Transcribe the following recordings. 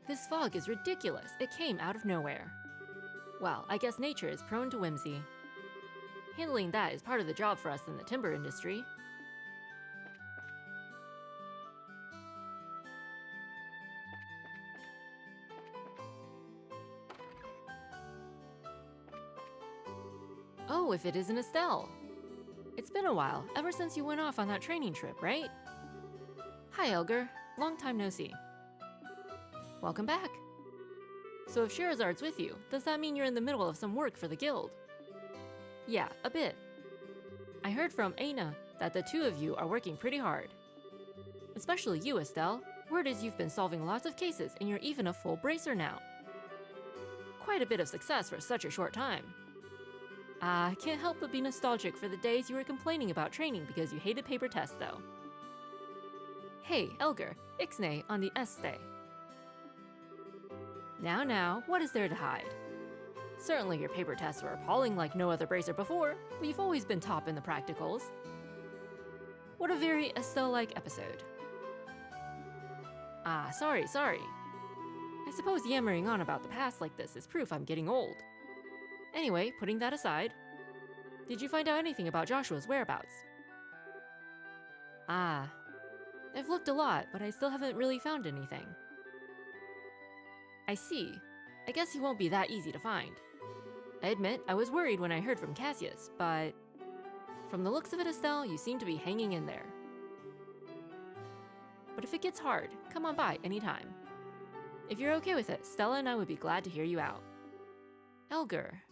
This fog is ridiculous. It came out of nowhere. Well, I guess nature is prone to whimsy. Handling that is part of the job for us in the timber industry. Oh, if it isn't Estelle! It's been a while, ever since you went off on that training trip, right? Hi, Elgar. Long time no see. Welcome back. So if Sherazard's with you, does that mean you're in the middle of some work for the guild? Yeah, a bit. I heard from Aina that the two of you are working pretty hard. Especially you, Estelle. Word is you've been solving lots of cases and you're even a full bracer now. Quite a bit of success for such a short time. I can't help but be nostalgic for the days you were complaining about training because you hated paper tests, though. Hey, Elgar, Ixnay on the Este. Now, what is there to hide? Certainly your paper tests were appalling like no other bracer before, but you've always been top in the practicals. What a very Estelle-like episode. Sorry. I suppose yammering on about the past like this is proof I'm getting old. Anyway, putting that aside, did you find out anything about Joshua's whereabouts? I've looked a lot, but I still haven't really found anything. I see. I guess he won't be that easy to find. I admit, I was worried when I heard from Cassius, but from the looks of it, Estelle, you seem to be hanging in there. But if it gets hard, come on by anytime. If you're okay with it, Stella and I would be glad to hear you out. Elgar.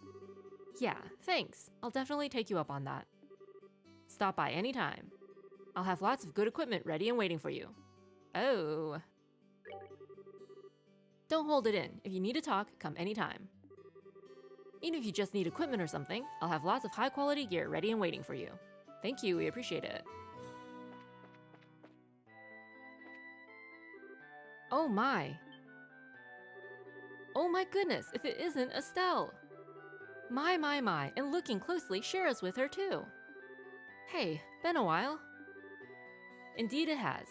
Yeah, thanks. I'll definitely take you up on that. Stop by anytime. I'll have lots of good equipment ready and waiting for you. Oh. Don't hold it in. If you need to talk, come anytime. Even if you just need equipment or something, I'll have lots of high-quality gear ready and waiting for you. Thank you, we appreciate it. Oh my. Oh my goodness, if it isn't Estelle! My, and looking closely, Shara's with her too. Hey, been a while. Indeed it has.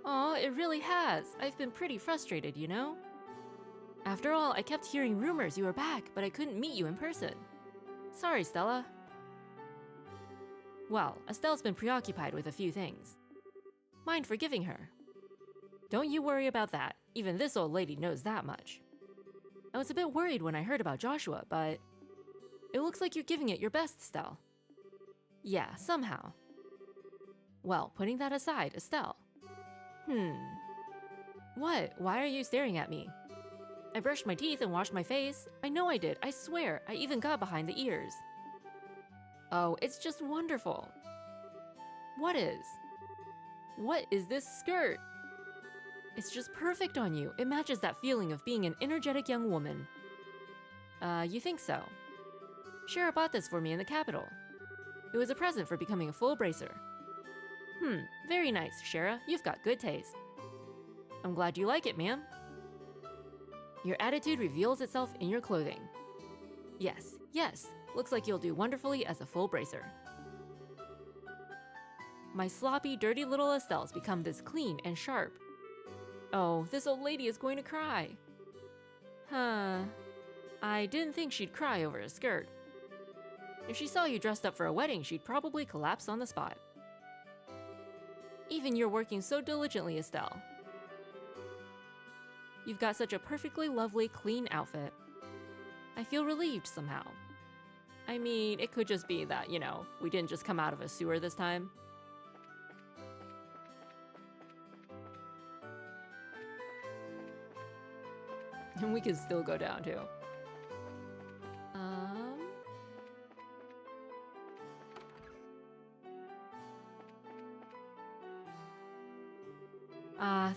Aw, it really has. I've been pretty frustrated, you know? After all, I kept hearing rumors you were back, but I couldn't meet you in person. Sorry, Stella. Well, Estelle's been preoccupied with a few things. Mind forgiving her? Don't you worry about that. Even this old lady knows that much. I was a bit worried when I heard about Joshua, but it looks like you're giving it your best, Estelle. Yeah, somehow. Well, putting that aside, Estelle. What? Why are you staring at me? I brushed my teeth and washed my face. I know I did, I swear. I even got behind the ears. Oh, it's just wonderful. What is? What is this skirt? It's just perfect on you. It matches that feeling of being an energetic young woman. You think so? Shara bought this for me in the capital. It was a present for becoming a full bracer. Very nice, Shara. You've got good taste. I'm glad you like it, ma'am. Your attitude reveals itself in your clothing. Yes. Looks like you'll do wonderfully as a full bracer. My sloppy, dirty little Estelle's become this clean and sharp. Oh, this old lady is going to cry. I didn't think she'd cry over a skirt. If she saw you dressed up for a wedding, she'd probably collapse on the spot. Even you're working so diligently, Estelle. You've got such a perfectly lovely, clean outfit. I feel relieved somehow. I mean, it could just be that, we didn't just come out of a sewer this time. And we can still go down, too.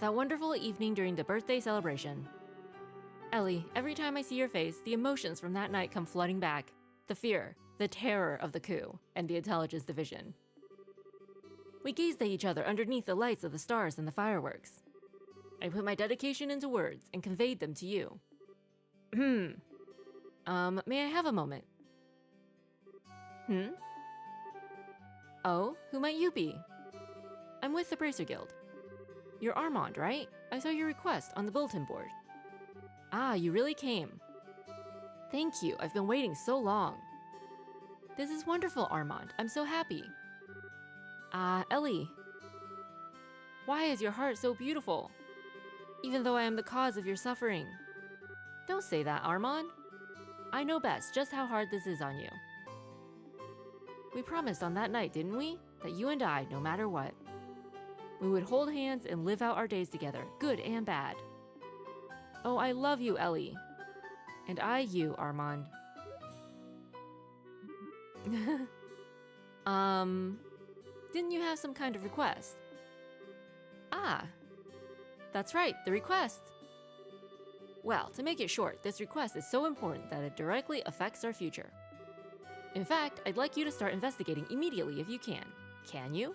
That wonderful evening during the birthday celebration. Ellie, every time I see your face, the emotions from that night come flooding back. The fear, the terror of the coup, and the intelligence division. We gazed at each other underneath the lights of the stars and the fireworks. I put my dedication into words and conveyed them to you. May I have a moment? Oh, who might you be? I'm with the Bracer Guild. You're Armand, right? I saw your request on the bulletin board. Ah, you really came. Thank you, I've been waiting so long. This is wonderful, Armand. I'm so happy. Ah, Ellie. Why is your heart so beautiful? Even though I am the cause of your suffering. Don't say that, Armand. I know best just how hard this is on you. We promised on that night, didn't we? That you and I, no matter what, we would hold hands and live out our days together, good and bad. Oh, I love you, Ellie. And I you, Armand. Didn't you have some kind of request? Ah, that's right, the request. Well, to make it short, this request is so important that it directly affects our future. In fact, I'd like you to start investigating immediately if you can. Can you?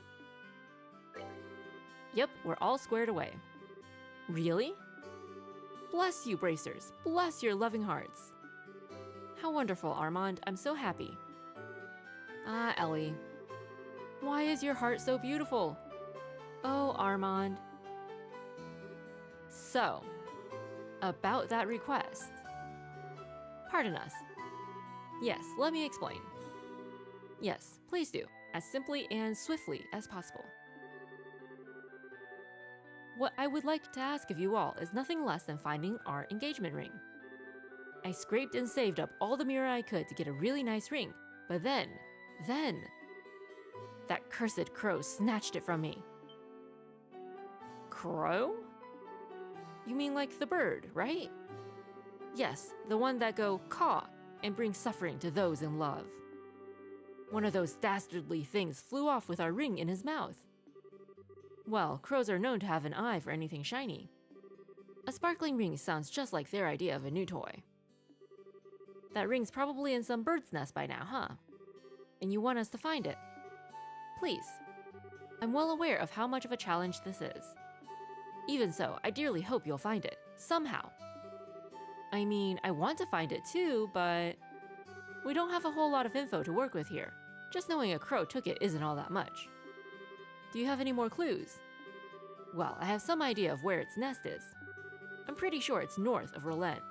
Yep, we're all squared away. Really? Bless you, Bracers. Bless your loving hearts. How wonderful, Armand. I'm so happy. Ah, Ellie. Why is your heart so beautiful? Oh, Armand. So, about that request. Pardon us. Yes, let me explain. Yes, please do, as simply and swiftly as possible. What I would like to ask of you all is nothing less than finding our engagement ring. I scraped and saved up all the mirror I could to get a really nice ring, but then, that cursed crow snatched it from me. Crow? You mean like the bird, right? Yes, the one that go caw and bring suffering to those in love. One of those dastardly things flew off with our ring in his mouth. Well, crows are known to have an eye for anything shiny. A sparkling ring sounds just like their idea of a new toy. That ring's probably in some bird's nest by now, huh? And you want us to find it? Please. I'm well aware of how much of a challenge this is. Even so, I dearly hope you'll find it, somehow. I mean, I want to find it too, but we don't have a whole lot of info to work with here. Just knowing a crow took it isn't all that much. Do you have any more clues? Well, I have some idea of where its nest is. I'm pretty sure it's north of Roland.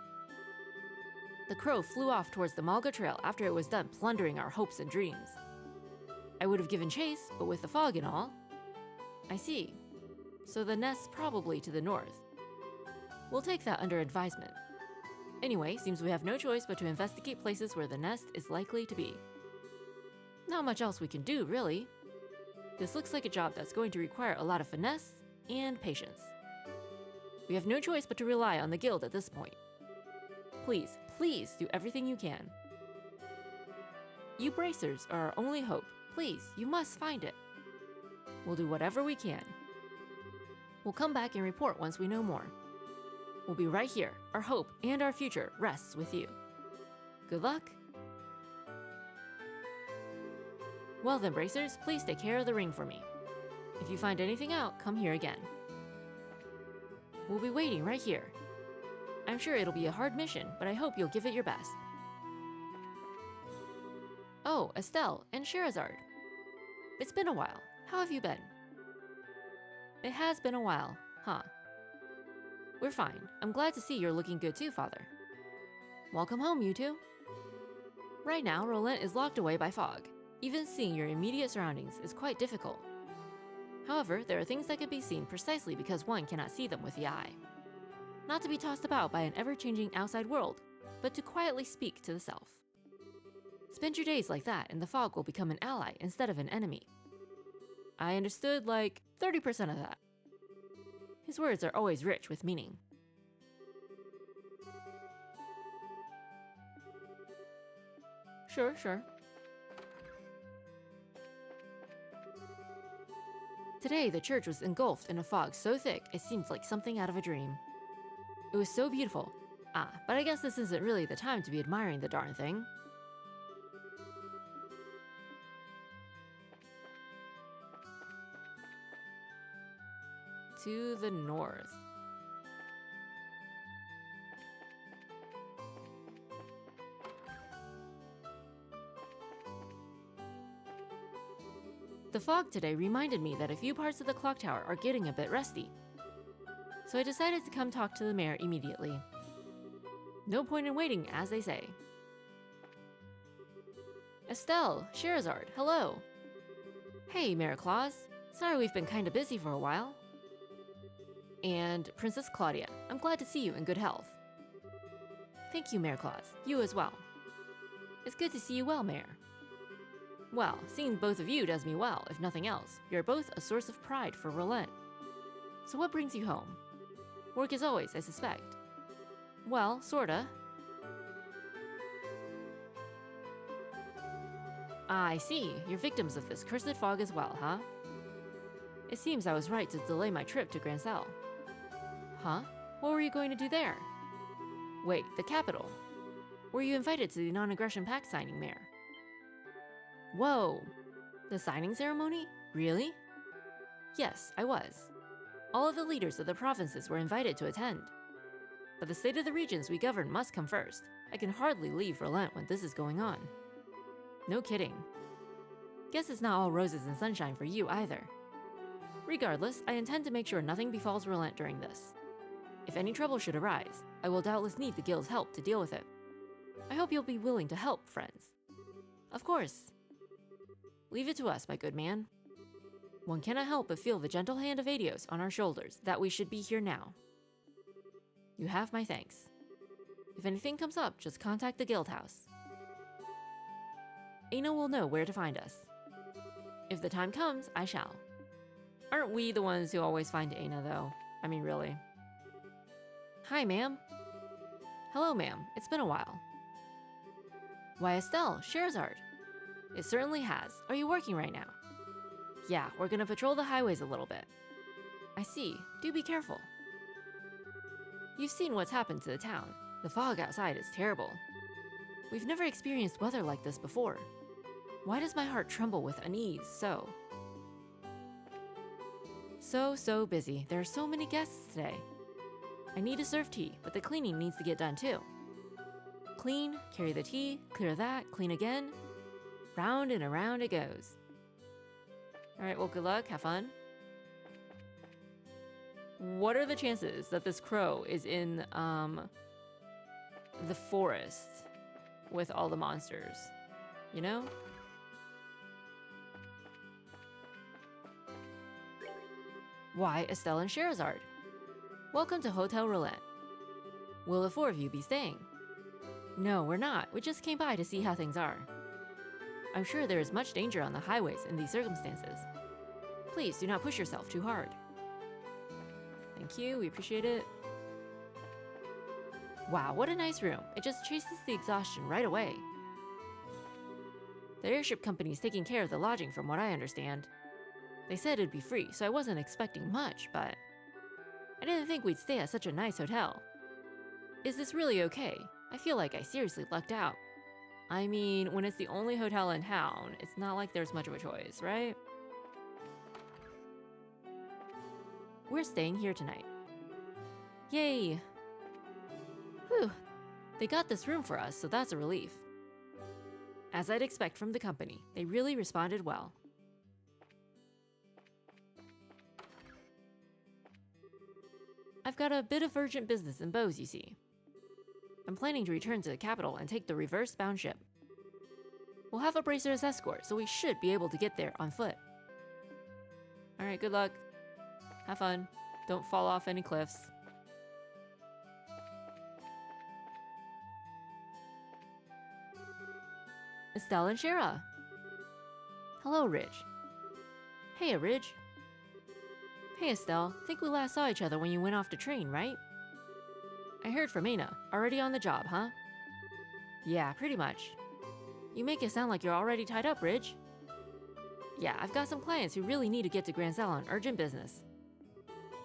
The crow flew off towards the Malga Trail after it was done plundering our hopes and dreams. I would have given chase, but with the fog and all. I see. So the nest's probably to the north. We'll take that under advisement. Anyway, seems we have no choice but to investigate places where the nest is likely to be. Not much else we can do, really. This looks like a job that's going to require a lot of finesse and patience. We have no choice but to rely on the guild at this point. Please, please do everything you can. You Bracers are our only hope. Please, you must find it. We'll do whatever we can. We'll come back and report once we know more. We'll be right here. Our hope and our future rests with you. Good luck. Well then, Bracers, please take care of the ring for me. If you find anything out, come here again. We'll be waiting right here. I'm sure it'll be a hard mission, but I hope you'll give it your best. Oh, Estelle and Sherazard. It's been a while. How have you been? It has been a while, huh? We're fine. I'm glad to see you're looking good too, Father. Welcome home, you two. Right now, Roland is locked away by fog. Even seeing your immediate surroundings is quite difficult. However, there are things that can be seen precisely because one cannot see them with the eye. Not to be tossed about by an ever-changing outside world, but to quietly speak to the self. Spend your days like that and the fog will become an ally instead of an enemy. I understood like 30% of that. His words are always rich with meaning. Sure. Today, the church was engulfed in a fog so thick it seemed like something out of a dream. It was so beautiful. But I guess this isn't really the time to be admiring the darn thing. To the north. The fog today reminded me that a few parts of the clock tower are getting a bit rusty. So I decided to come talk to the mayor immediately. No point in waiting, as they say. Estelle, Scheherazade, hello. Hey, Mayor Claus. Sorry we've been kinda busy for a while. And Princess Claudia, I'm glad to see you in good health. Thank you, Mayor Claus. You as well. It's good to see you well, Mayor. Well, seeing both of you does me well, if nothing else. You're both a source of pride for Relent. So what brings you home? Work as always, I suspect. Well, sorta. I see. You're victims of this cursed fog as well, huh? It seems I was right to delay my trip to Grancel. Huh? What were you going to do there? Wait, the capital. Were you invited to the non-aggression pact signing, Mayor? Whoa! The signing ceremony? Really? Yes, I was. All of the leaders of the provinces were invited to attend. But the state of the regions we govern must come first. I can hardly leave Relent when this is going on. No kidding. Guess it's not all roses and sunshine for you either. Regardless, I intend to make sure nothing befalls Relent during this. If any trouble should arise, I will doubtless need the guild's help to deal with it. I hope you'll be willing to help, friends. Of course. Leave it to us, my good man. One cannot help but feel the gentle hand of Adios on our shoulders that we should be here now. You have my thanks. If anything comes up, just contact the guild house. Aina will know where to find us. If the time comes, I shall. Aren't we the ones who always find Aina, though? I mean, really. Hi, ma'am. Hello, ma'am. It's been a while. Why, Estelle, Scheherazade. It certainly has. Are you working right now? Yeah, we're gonna patrol the highways a little bit. I see. Do be careful. You've seen what's happened to the town. The fog outside is terrible. We've never experienced weather like this before. Why does my heart tremble with unease so? So busy. There are so many guests today. I need to serve tea, but the cleaning needs to get done too. Clean, carry the tea, clear that, clean again. Round and around it goes. Alright, well, good luck, have fun. What are the chances that this crow is in, the forest with all the monsters? You know? Why, Estelle and Scheherazade. Welcome to Hotel Relent. Will the four of you be staying? No, we're not. We just came by to see how things are. I'm sure there is much danger on the highways in these circumstances. Please do not push yourself too hard. Thank you, we appreciate it. Wow, what a nice room. It just chases the exhaustion right away. The airship company's taking care of the lodging from what I understand. They said it'd be free, so I wasn't expecting much, but I didn't think we'd stay at such a nice hotel. Is this really okay? I feel like I seriously lucked out. I mean, when it's the only hotel in town, it's not like there's much of a choice, right? We're staying here tonight. Yay! Whew, they got this room for us, so that's a relief. As I'd expect from the company, they really responded well. I've got a bit of urgent business in Bose, you see. I'm planning to return to the capital and take the reverse-bound ship. We'll have a bracer as escort, so we should be able to get there on foot. Alright, good luck. Have fun. Don't fall off any cliffs. Estelle and Shara. Hello, Ridge. Hey, Ridge. Hey, Estelle. Think we last saw each other when you went off to train, right? I heard from Aina. Already on the job, huh? Yeah, pretty much. You make it sound like you're already tied up, Ridge. Yeah, I've got some clients who really need to get to Grancel on urgent business.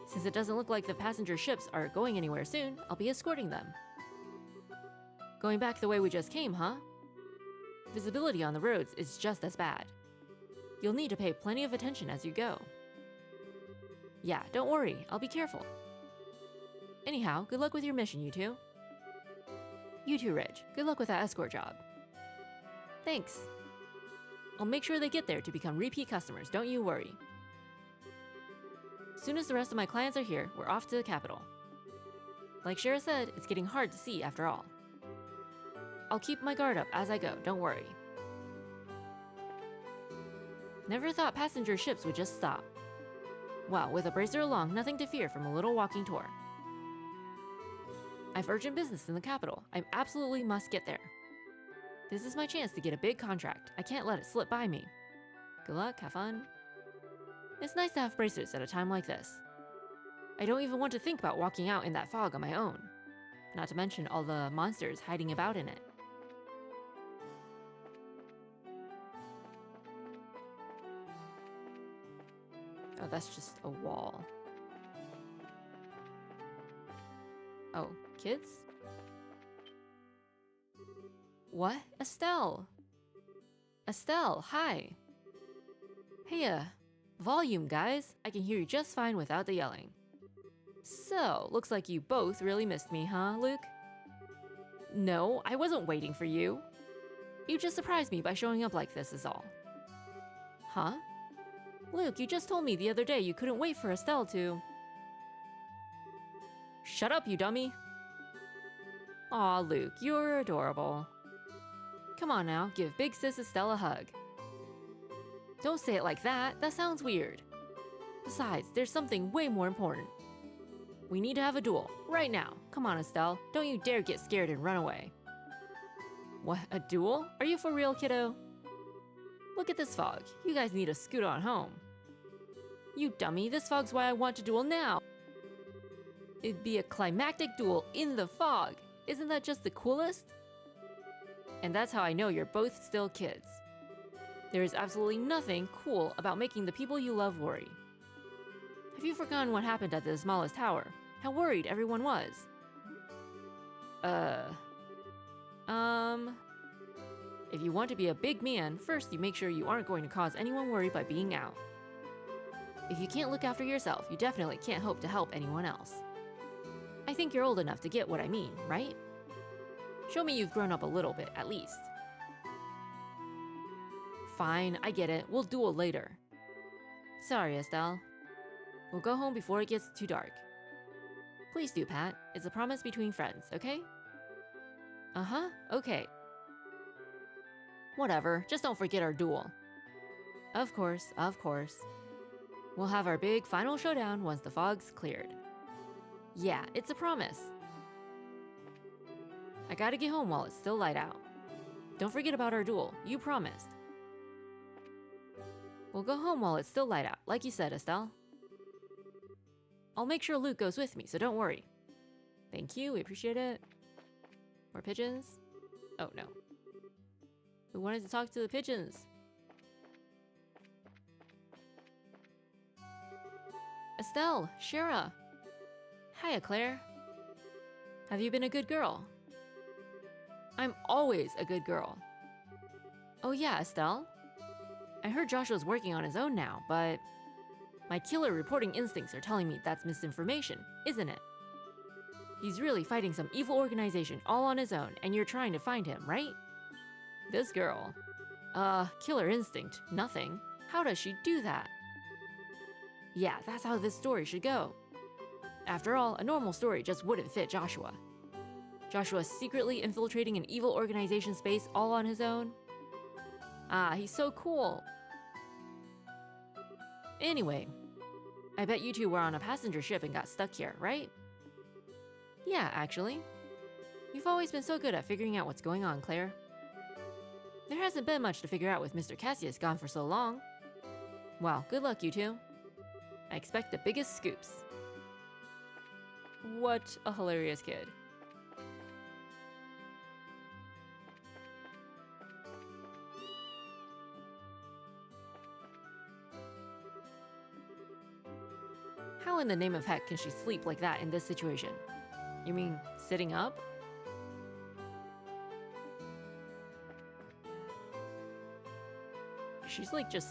Since it doesn't look like the passenger ships are going anywhere soon, I'll be escorting them. Going back the way we just came, huh? Visibility on the roads is just as bad. You'll need to pay plenty of attention as you go. Yeah, don't worry, I'll be careful. Anyhow, good luck with your mission, you two. You too, Ridge. Good luck with that escort job. Thanks. I'll make sure they get there to become repeat customers, don't you worry. soon as the rest of my clients are here, we're off to the capital. Like Shira said, it's getting hard to see after all. I'll keep my guard up as I go, don't worry. Never thought passenger ships would just stop. Well, with a bracer along, nothing to fear from a little walking tour. I've urgent business in the capital. I absolutely must get there. This is my chance to get a big contract. I can't let it slip by me. Good luck, have fun. It's nice to have bracers at a time like this. I don't even want to think about walking out in that fog on my own. Not to mention all the monsters hiding about in it. Oh, that's just a wall. Oh, kids? What? Estelle! Estelle, hi! Hey, volume, guys. I can hear you just fine without the yelling. So, looks like you both really missed me, huh, Luke? No, I wasn't waiting for you. You just surprised me by showing up like this is all. Huh? Luke, you just told me the other day you couldn't wait for Estelle to... Shut up, you dummy! Aw, Luke, you're adorable. Come on now, give big sis Estelle a hug. Don't say it like that, that sounds weird. Besides, there's something way more important. We need to have a duel, right now. Come on, Estelle, don't you dare get scared and run away. What, a duel? Are you for real, kiddo? Look at this fog, you guys need to scoot on home. You dummy, this fog's why I want to duel now. It'd be a climactic duel in the fog. Isn't that just the coolest? And that's how I know you're both still kids. There is absolutely nothing cool about making the people you love worry. Have you forgotten what happened at the smallest tower? How worried everyone was? If you want to be a big man, first you make sure you aren't going to cause anyone worry by being out. If you can't look after yourself, you definitely can't hope to help anyone else. I think you're old enough to get what I mean, right? Show me you've grown up a little bit, at least. Fine, I get it. We'll duel later. Sorry, Estelle. We'll go home before it gets too dark. Please do, Pat. It's a promise between friends, okay? Uh-huh, okay. Whatever, just don't forget our duel. Of course, of course. We'll have our big final showdown once the fog's cleared. Yeah, it's a promise. I gotta get home while it's still light out. Don't forget about our duel, you promised. We'll go home while it's still light out, like you said, Estelle. I'll make sure Luke goes with me, so don't worry. Thank you, we appreciate it. More pigeons? Oh, no. We wanted to talk to the pigeons. Estelle, Shira. Hiya, Claire. Have you been a good girl? I'm always a good girl. Oh yeah, Estelle. I heard Joshua's working on his own now, but... my killer reporting instincts are telling me that's misinformation, isn't it? He's really fighting some evil organization all on his own, and you're trying to find him, right? This girl. Killer instinct, nothing. How does she do that? Yeah, that's how this story should go. After all, a normal story just wouldn't fit Joshua. Joshua secretly infiltrating an evil organization space all on his own? Ah, he's so cool. Anyway, I bet you two were on a passenger ship and got stuck here, right? Yeah, actually. You've always been so good at figuring out what's going on, Claire. There hasn't been much to figure out with Mr. Cassius gone for so long. Well, good luck, you two. I expect the biggest scoops. What a hilarious kid. How in the name of heck can she sleep like that in this situation? You mean sitting up? She's like just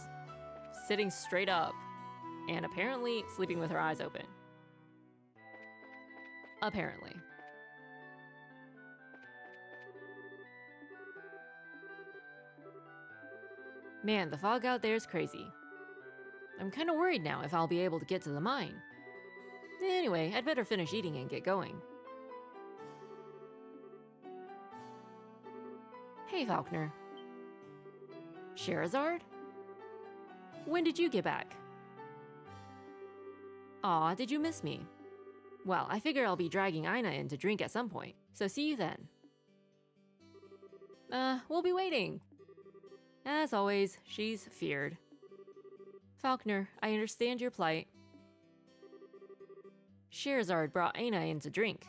sitting straight up and apparently sleeping with her eyes open. Apparently. Man, the fog out there is crazy. I'm kind of worried now if I'll be able to get to the mine. Anyway, I'd better finish eating and get going. Hey, Falkner. Scheherazade? When did you get back? Aw, did you miss me? Well, I figure I'll be dragging Aina in to drink at some point, so see you then. We'll be waiting. As always, she's feared. Falkner, I understand your plight. Scheherazade brought Aina in to drink.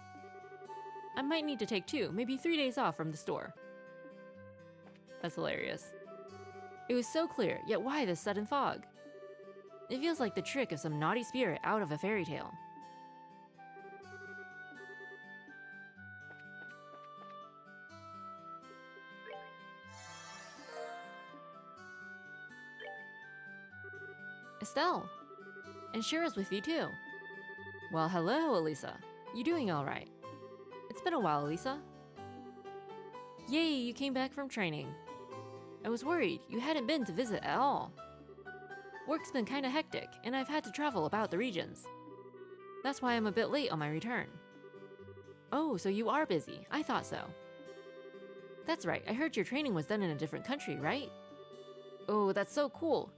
I might need to take 2, maybe 3 days off from the store. That's hilarious. It was so clear, yet why this sudden fog? It feels like the trick of some naughty spirit out of a fairy tale. Estelle! And Shira's with you too. Well, hello, Elisa. You doing alright? It's been a while, Elisa. Yay, you came back from training. I was worried you hadn't been to visit at all. Work's been kinda hectic, and I've had to travel about the regions. That's why I'm a bit late on my return. Oh, so you are busy. I thought so. That's right, I heard your training was done in a different country, right? Oh, that's so cool.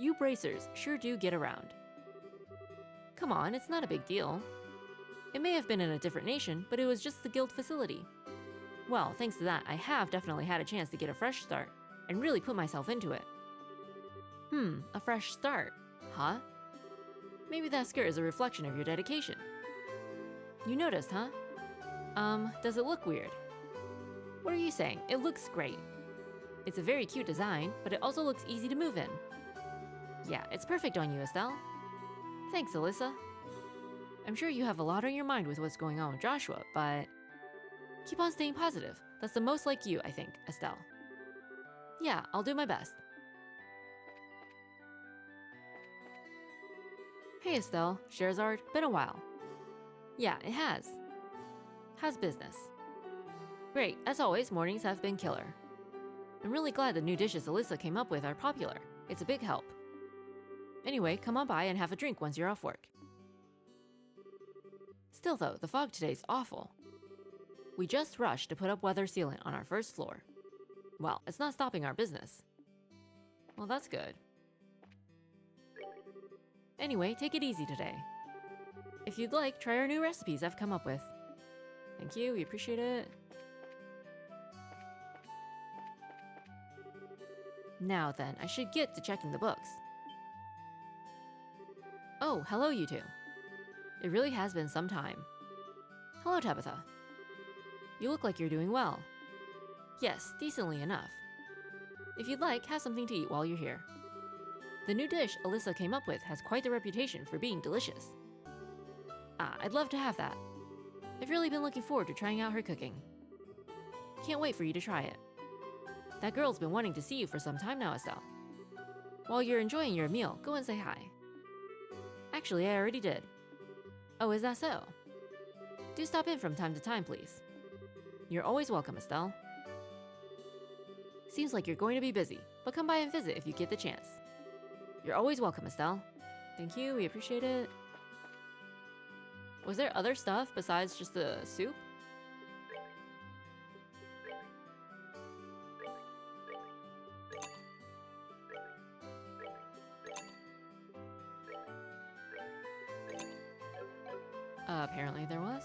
You bracers sure do get around. Come on, it's not a big deal. It may have been in a different nation, but it was just the guild facility. Well, thanks to that, I have definitely had a chance to get a fresh start and really put myself into it. A fresh start, huh? Maybe that skirt is a reflection of your dedication. You noticed, huh? Does it look weird? What are you saying? It looks great. It's a very cute design, but it also looks easy to move in. Yeah, it's perfect on you, Estelle. Thanks, Alyssa. I'm sure you have a lot on your mind with what's going on with Joshua, but keep on staying positive. That's the most like you, I think, Estelle. Yeah, I'll do my best. Hey, Estelle, Scheherazade, been a while. Yeah, it has. How's business? Great, as always, mornings have been killer. I'm really glad the new dishes Alyssa came up with are popular. It's a big help. Anyway, come on by and have a drink once you're off work. Still though, the fog today's awful. We just rushed to put up weather sealant on our first floor. Well, it's not stopping our business. Well, that's good. Anyway, take it easy today. If you'd like, try our new recipes I've come up with. Thank you, we appreciate it. Now then, I should get to checking the books. Oh, hello you two. It really has been some time. Hello, Tabitha. You look like you're doing well. Yes, decently enough. If you'd like, have something to eat while you're here. The new dish Alyssa came up with has quite the reputation for being delicious. Ah, I'd love to have that. I've really been looking forward to trying out her cooking. Can't wait for you to try it. That girl's been wanting to see you for some time now, Estelle. While you're enjoying your meal, go and say hi. Actually, I already did. Oh, is that so? Do stop in from time to time, please. You're always welcome, Estelle. Seems like you're going to be busy, but come by and visit if you get the chance. You're always welcome, Estelle. Thank you, we appreciate it. Was there other stuff besides just the soup? Apparently there was.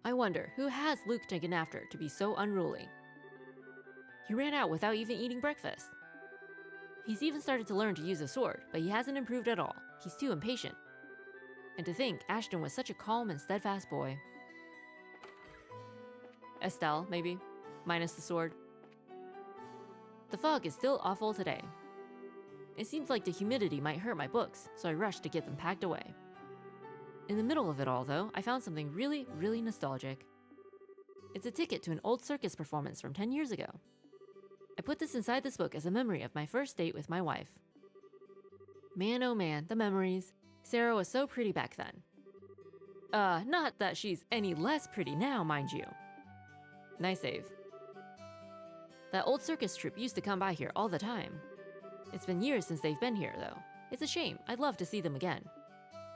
I wonder, who has Luke taken after to be so unruly? He ran out without even eating breakfast. He's even started to learn to use a sword, but he hasn't improved at all. He's too impatient. And to think Ashton was such a calm and steadfast boy. Estelle, maybe, minus the sword. The fog is still awful today. It seems like the humidity might hurt my books, so I rushed to get them packed away. In the middle of it all, though, I found something really, really nostalgic. It's a ticket to an old circus performance from 10 years ago. I put this inside this book as a memory of my first date with my wife. Man, oh man, the memories. Sarah was so pretty back then. Not that she's any less pretty now, mind you. Nice save. That old circus troupe used to come by here all the time. It's been years since they've been here, though. It's a shame. I'd love to see them again.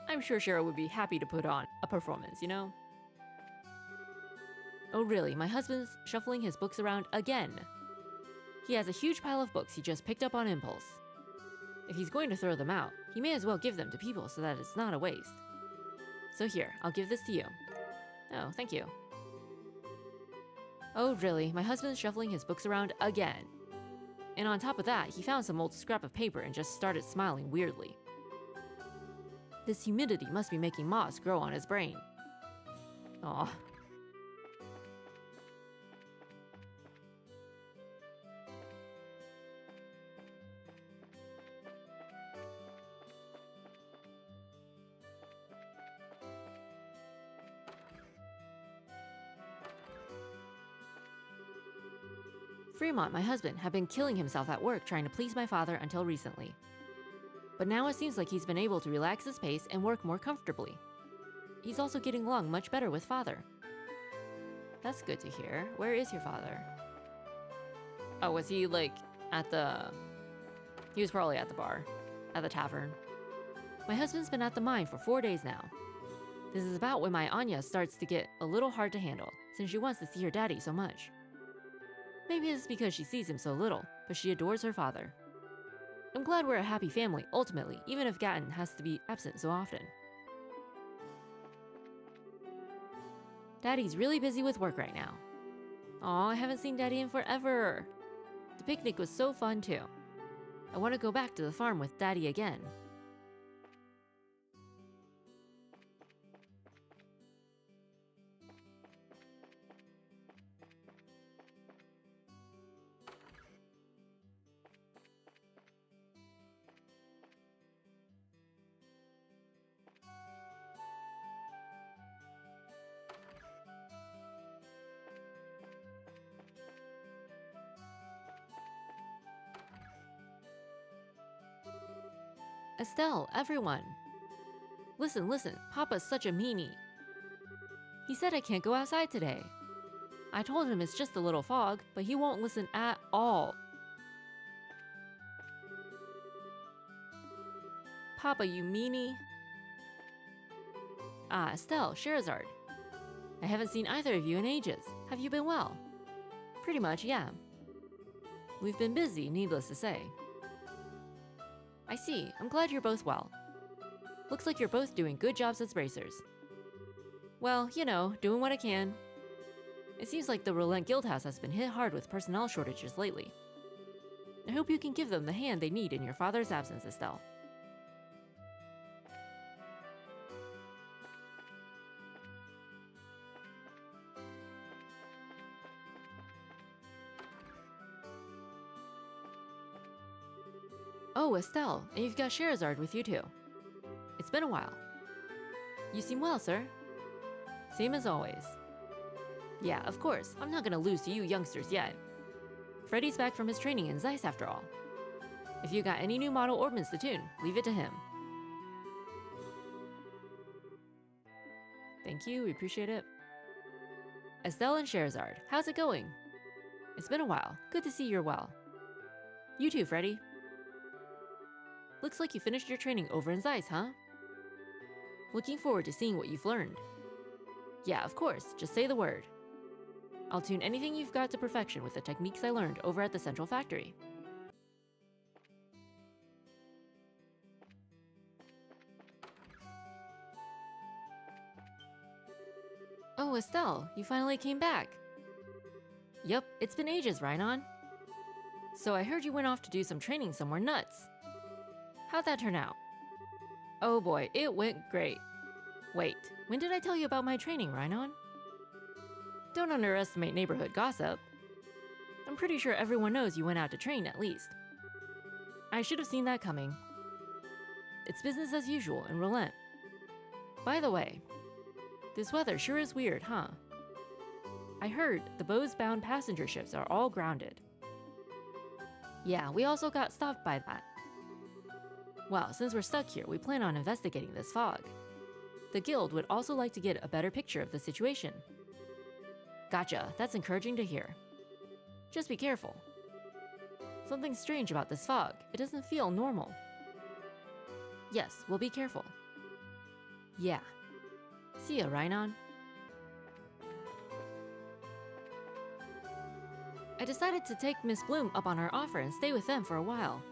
I'm sure Cheryl would be happy to put on a performance, you know? Oh really, my husband's shuffling his books around again. He has a huge pile of books he just picked up on impulse. If he's going to throw them out, he may as well give them to people so that it's not a waste. So here, I'll give this to you. Oh, thank you. Oh really, my husband's shuffling his books around again. And on top of that, he found some old scrap of paper and just started smiling weirdly. This humidity must be making moss grow on his brain. Aw. Fremont, my husband, had been killing himself at work trying to please my father until recently. But now it seems like he's been able to relax his pace and work more comfortably. He's also getting along much better with father. That's good to hear. Where is your father? Oh, was he like at the... He was probably at the bar. At the tavern. My husband's been at the mine for 4 days now. This is about when my Anya starts to get a little hard to handle, since she wants to see her daddy so much. Maybe it's because she sees him so little, but she adores her father. I'm glad we're a happy family, ultimately, even if Gatton has to be absent so often. Daddy's really busy with work right now. Aw, I haven't seen Daddy in forever. The picnic was so fun too. I want to go back to the farm with Daddy again. Estelle, everyone. Listen, Papa's such a meanie. He said I can't go outside today. I told him it's just a little fog, but he won't listen at all. Papa, you meanie. Ah, Estelle, Sherazard. I haven't seen either of you in ages. Have you been well? Pretty much, yeah. We've been busy, needless to say. I see. I'm glad you're both well. Looks like you're both doing good jobs as bracers. Well, you know, doing what I can. It seems like the Relent Guildhouse has been hit hard with personnel shortages lately. I hope you can give them the hand they need in your father's absence, Estelle. Oh, Estelle, and you've got Sherazard with you too. It's been a while. You seem well, sir. Same as always. Yeah, of course, I'm not gonna lose to you youngsters yet. Freddy's back from his training in Zeiss after all. If you got any new model orbments to tune, leave it to him. Thank you, we appreciate it. Estelle and Sherazard, how's it going? It's been a while. Good to see you're well. You too, Freddy. Looks like you finished your training over in Zeiss, huh? Looking forward to seeing what you've learned. Yeah, of course, just say the word. I'll tune anything you've got to perfection with the techniques I learned over at the Central Factory. Oh, Estelle, you finally came back. Yup, it's been ages, Rhinon. So I heard you went off to do some training somewhere nuts. How'd that turn out? Oh boy, it went great. Wait, when did I tell you about my training, Rhinon? Don't underestimate neighborhood gossip. I'm pretty sure everyone knows you went out to train at least. I should have seen that coming. It's business as usual in Relent. By the way, this weather sure is weird, huh? I heard the Bose-bound passenger ships are all grounded. Yeah, we also got stopped by that. Well, since we're stuck here, we plan on investigating this fog. The guild would also like to get a better picture of the situation. Gotcha, that's encouraging to hear. Just be careful. Something's strange about this fog. It doesn't feel normal. Yes, we'll be careful. Yeah. See ya, Rhinon. I decided to take Miss Bloom up on her offer and stay with them for a while.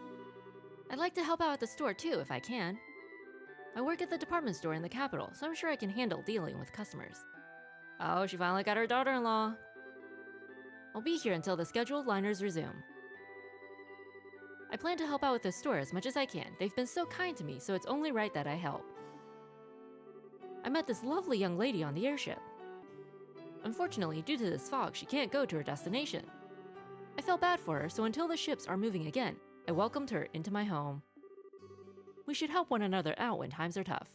I'd like to help out at the store too, if I can. I work at the department store in the capital, so I'm sure I can handle dealing with customers. Oh, she finally got her daughter-in-law. I'll be here until the scheduled liners resume. I plan to help out with the store as much as I can. They've been so kind to me, so it's only right that I help. I met this lovely young lady on the airship. Unfortunately, due to this fog, she can't go to her destination. I felt bad for her, so until the ships are moving again, I welcomed her into my home. We should help one another out when times are tough.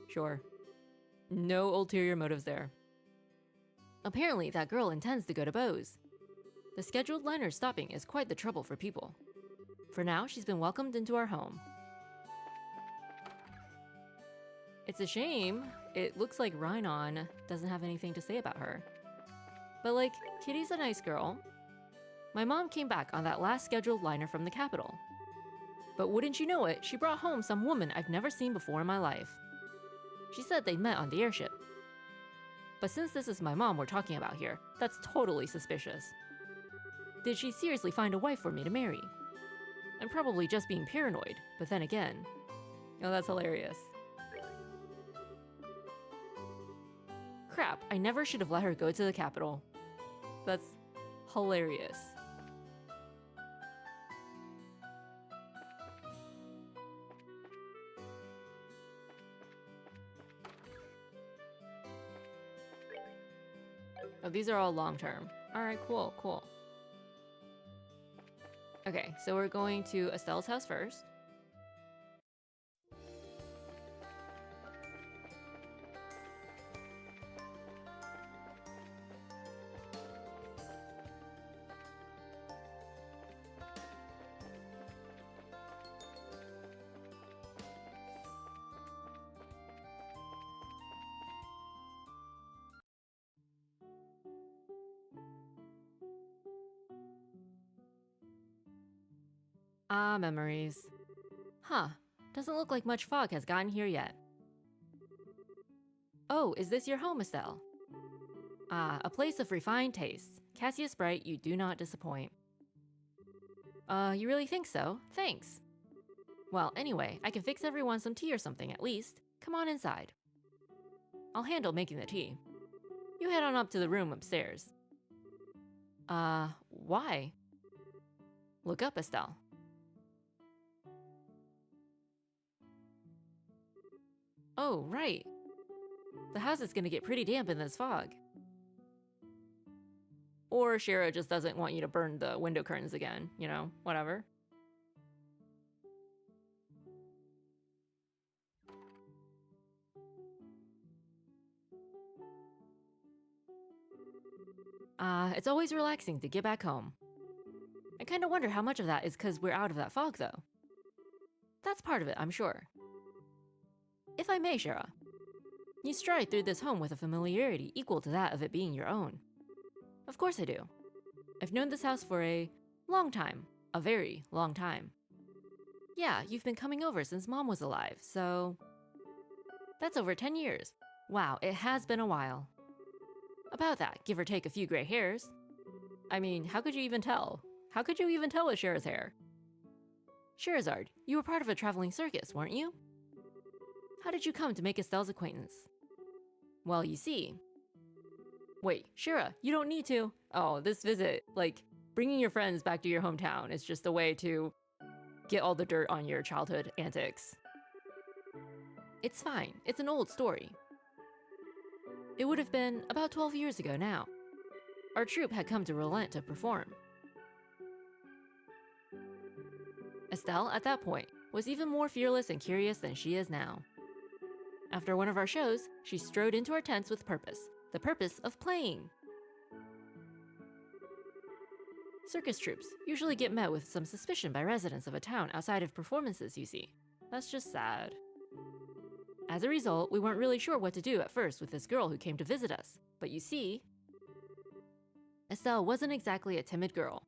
Sure. No ulterior motives there. Apparently, that girl intends to go to Bose. The scheduled liner stopping is quite the trouble for people. For now, she's been welcomed into our home. It's a shame. It looks like Rhinon doesn't have anything to say about her. But like, Kitty's a nice girl. My mom came back on that last scheduled liner from the capital. But wouldn't you know it, she brought home some woman I've never seen before in my life. She said they'd met on the airship. But since this is my mom we're talking about here, that's totally suspicious. Did she seriously find a wife for me to marry? I'm probably just being paranoid, but then again... Oh, that's hilarious. Crap, I never should have let her go to the capital. That's hilarious. Oh, these are all long-term. Alright, cool, cool. Okay, so we're going to Estelle's house first. Ah, memories. Huh, doesn't look like much fog has gotten here yet. Oh, is this your home, Estelle? Ah, a place of refined tastes. Cassius Bright, you do not disappoint. You really think so? Thanks. Well, anyway, I can fix everyone some tea or something at least. Come on inside. I'll handle making the tea. You head on up to the room upstairs. Why? Look up, Estelle. Oh, right. The house is gonna get pretty damp in this fog. Or Shira just doesn't want you to burn the window curtains again, you know, whatever. It's always relaxing to get back home. I kinda wonder how much of that is because we're out of that fog, though. That's part of it, I'm sure. If I may, Shira, you stride through this home with a familiarity equal to that of it being your own. Of course I do. I've known this house for a long time. A very long time. Yeah, you've been coming over since Mom was alive, so... That's over 10 years. Wow, it has been a while. About that, give or take a few gray hairs. I mean, how could you even tell? How could you even tell with Shira's hair? Sherazard, you were part of a traveling circus, weren't you? How did you come to make Estelle's acquaintance? Well, you see... Wait, Shira, you don't need to. Oh, this visit, like, bringing your friends back to your hometown is just a way to get all the dirt on your childhood antics. It's fine, it's an old story. It would have been about 12 years ago now. Our troupe had come to Relent to perform. Estelle, at that point, was even more fearless and curious than she is now. After one of our shows, she strode into our tents with purpose. The purpose of playing. Circus troupes usually get met with some suspicion by residents of a town outside of performances, you see. That's just sad. As a result, we weren't really sure what to do at first with this girl who came to visit us. But you see, Estelle wasn't exactly a timid girl.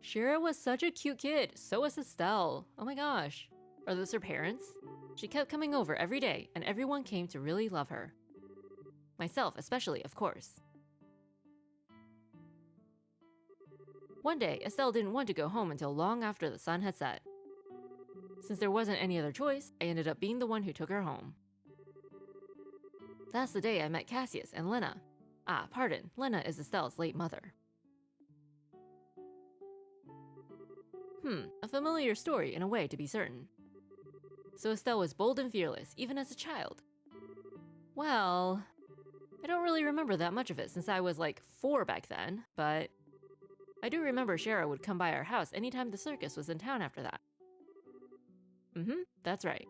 Shira was such a cute kid, so was Estelle. Oh my gosh. Are those her parents? She kept coming over every day, and everyone came to really love her. Myself especially, of course. One day, Estelle didn't want to go home until long after the sun had set. Since there wasn't any other choice, I ended up being the one who took her home. That's the day I met Cassius and Lena. Ah, pardon, Lena is Estelle's late mother. A familiar story in a way, to be certain. So Estelle was bold and fearless, even as a child. Well, I don't really remember that much of it since I was like 4 back then, but I do remember Shara would come by our house anytime the circus was in town after that. That's right.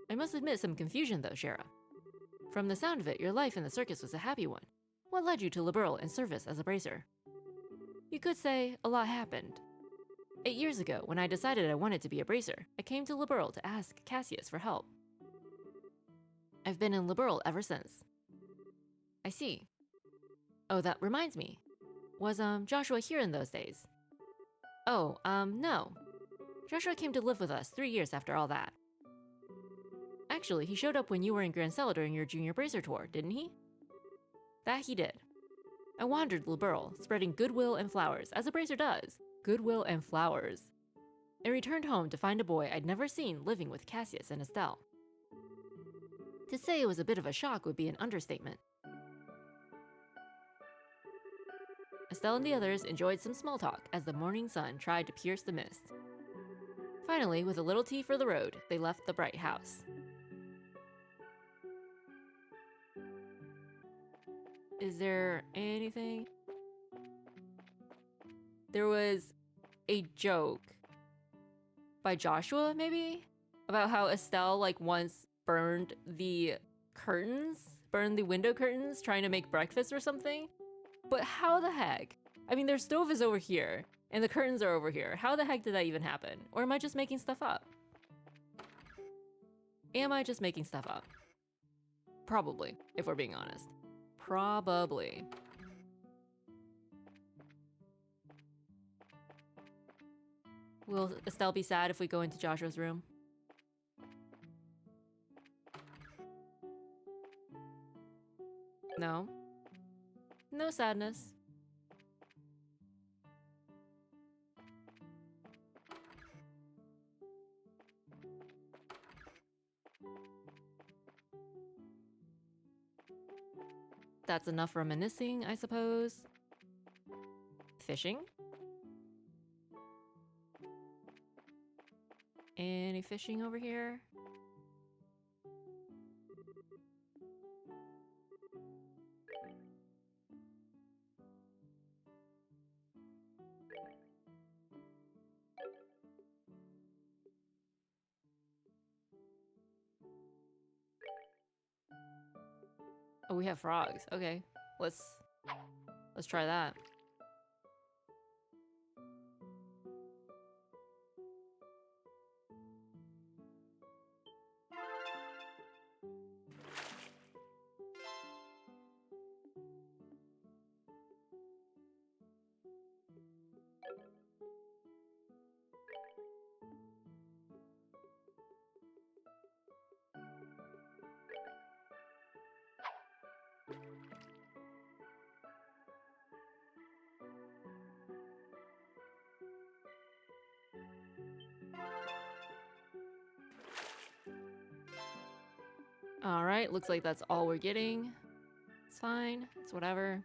I must admit some confusion though, Shara. From the sound of it, your life in the circus was a happy one. What led you to Liberl and service as a bracer? You could say a lot happened. 8 years ago, when I decided I wanted to be a bracer, I came to Liberl to ask Cassius for help. I've been in Liberl ever since. I see. Oh, that reminds me. Was, Joshua here in those days? Oh, no. Joshua came to live with us 3 years after all that. Actually, he showed up when you were in Grand Cell during your junior bracer tour, didn't he? That he did. I wandered Liberl, spreading goodwill and flowers, as a bracer does. Goodwill and flowers. And returned home to find a boy I'd never seen living with Cassius and Estelle. To say it was a bit of a shock would be an understatement. Estelle and the others enjoyed some small talk as the morning sun tried to pierce the mist. Finally, with a little tea for the road, they left the bright house. Is there anything? There was a joke by Joshua, maybe? About how Estelle, like, once burned the window curtains trying to make breakfast or something. But how the heck? I mean, their stove is over here, and the curtains are over here. How the heck did that even happen? Or am I just making stuff up? Am I just making stuff up? Probably, if we're being honest. Probably. Will Estelle be sad if we go into Joshua's room? No. No sadness. That's enough reminiscing, I suppose. Fishing? Any fishing over here? Oh, we have frogs. Okay, let's try that. All right, looks like that's all we're getting. It's fine, it's whatever.